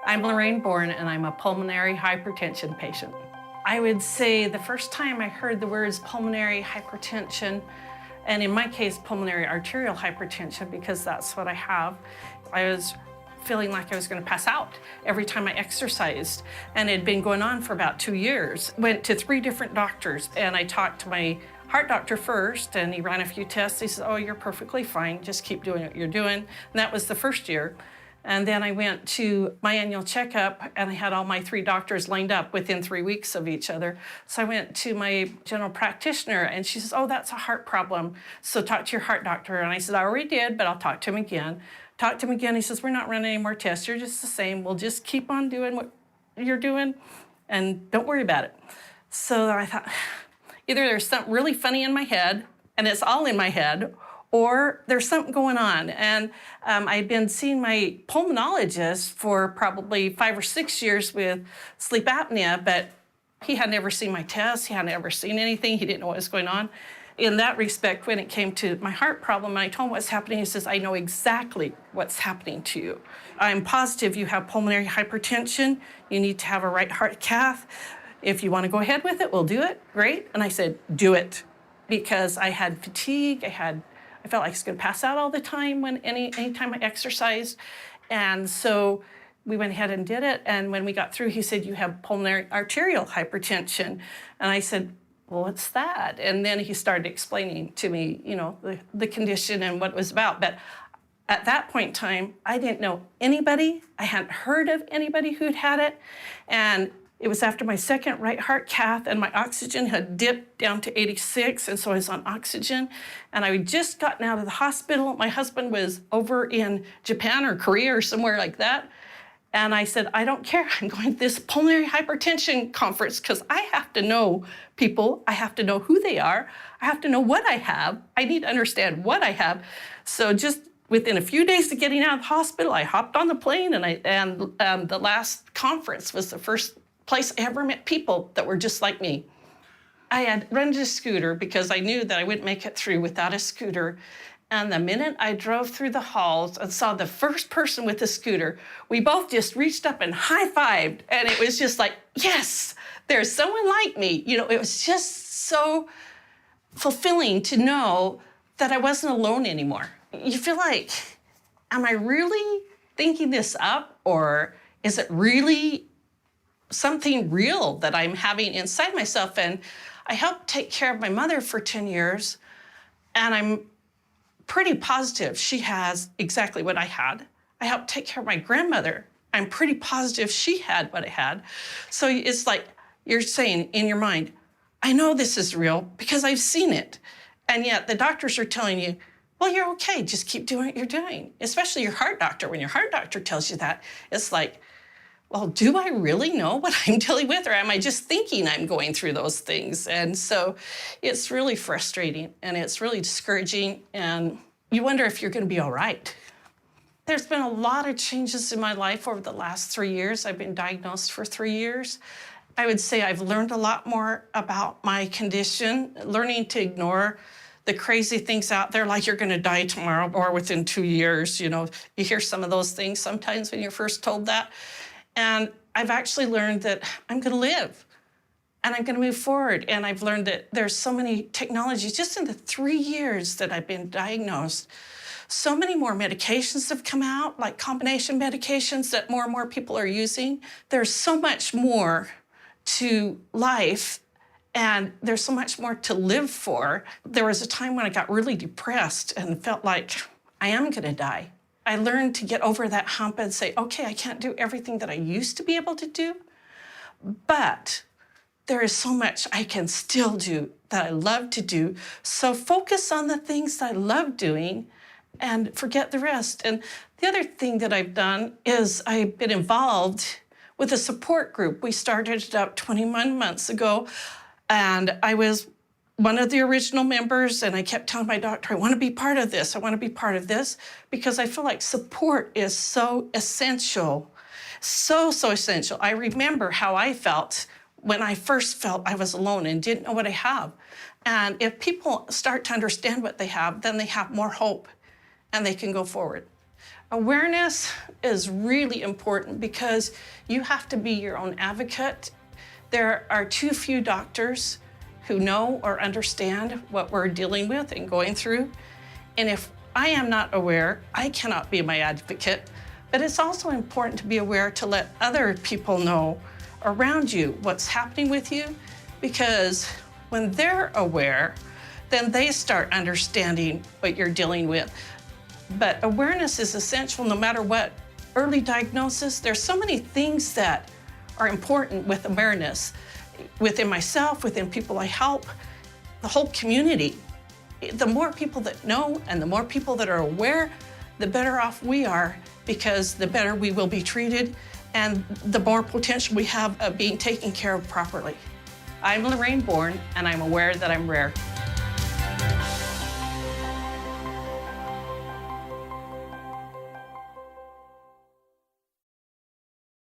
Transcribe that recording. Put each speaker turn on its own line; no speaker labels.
I'm Lorraine Bourne, and I'm a pulmonary hypertension patient. I would say the first time I heard the words pulmonary hypertension, and in my case, pulmonary arterial hypertension, because that's what I have, I was feeling like I was going to pass out every time I exercised. And it had been going on for about 2 years. Went to 3 different doctors, and I talked to my heart doctor first, and he ran a few tests. He said, "Oh, you're perfectly fine. Just keep doing what you're doing." And that was the first year. And then I went to my annual checkup, and I had all my 3 doctors lined up within 3 weeks of each other. So I went to my general practitioner, and she says, "Oh, that's a heart problem. So talk to your heart doctor." And I said, "I already did, but I'll talk to him again." Talked to him again. He says, "We're not running any more tests. You're just the same. We'll just keep on doing what you're doing, and don't worry about it." So I thought, either there's something really funny in my head, and it's all in my head, or there's something going on. And I'd been seeing my pulmonologist for probably 5 or 6 years with sleep apnea, but he had never seen my tests. He hadn't ever seen anything. He didn't know what was going on. In that respect, when it came to my heart problem, and I told him what's happening, he says, "I know exactly what's happening to you. I'm positive you have pulmonary hypertension. You need to have a right heart cath. If you want to go ahead with it, we'll do it. Great." And I said, "Do it." Because I had fatigue. I felt like I was going to pass out all the time when anytime I exercised. And so we went ahead and did it. And when we got through, he said, "You have pulmonary arterial hypertension." And I said, "Well, what's that?" And then he started explaining to me, the condition and what it was about. But at that point in time, I didn't know anybody. I hadn't heard of anybody who'd had it. And it was after my second right heart cath, and my oxygen had dipped down to 86, and so I was on oxygen. And I had just gotten out of the hospital. My husband was over in Japan or Korea or somewhere like that. And I said, "I don't care. I'm going to this pulmonary hypertension conference because I have to know people. I have to know who they are. I have to know what I have. I need to understand what I have." So just within a few days of getting out of the hospital, I hopped on the plane, and the last conference was the first place I ever met people that were just like me. I had rented a scooter because I knew that I wouldn't make it through without a scooter. And the minute I drove through the halls and saw the first person with a scooter, we both just reached up and high-fived. And it was just like, yes, there's someone like me. It was just so fulfilling to know that I wasn't alone anymore. You feel like, am I really thinking this up, or is it really something real that I'm having inside myself? And I helped take care of my mother for 10 years, and I'm pretty positive she has exactly what I had. I helped take care of my grandmother. I'm pretty positive she had what I had. So it's like you're saying in your mind, I know this is real because I've seen it. And yet the doctors are telling you, well, you're okay, just keep doing what you're doing. Especially your heart doctor. When your heart doctor tells you that, it's like, well, do I really know what I'm dealing with, or am I just thinking I'm going through those things? And so it's really frustrating, and it's really discouraging, and you wonder if you're going to be all right. There's been a lot of changes in my life over the last 3 years. I've been diagnosed for 3 years. I would say I've learned a lot more about my condition, learning to ignore the crazy things out there, like you're going to die tomorrow or within 2 years. You hear some of those things sometimes when you're first told that. And I've actually learned that I'm going to live, and I'm going to move forward. And I've learned that there's so many technologies. Just in the 3 years that I've been diagnosed, so many more medications have come out, like combination medications that more and more people are using. There's so much more to life, and there's so much more to live for. There was a time when I got really depressed and felt like I am going to die. I learned to get over that hump and say, okay, I can't do everything that I used to be able to do, but there is so much I can still do that I love to do. So focus on the things I love doing and forget the rest. And the other thing that I've done is I've been involved with a support group. We started it up 21 months ago, and I was one of the original members, and I kept telling my doctor, I want to be part of this. I want to be part of this, because I feel like support is so essential, so essential. I remember how I felt when I first felt I was alone and didn't know what I have. And if people start to understand what they have, then they have more hope and they can go forward. Awareness is really important because you have to be your own advocate. There are too few doctors who know or understand what we're dealing with and going through. And if I am not aware, I cannot be my advocate. But it's also important to be aware to let other people know around you what's happening with you, because when they're aware, then they start understanding what you're dealing with. But awareness is essential no matter what. Early diagnosis, there's so many things that are important with awareness, within myself, within people I help, the whole community. The more people that know and the more people that are aware, the better off we are, because the better we will be treated and the more potential we have of being taken care of properly. I'm Lorraine Bourne, and I'm aware that I'm rare.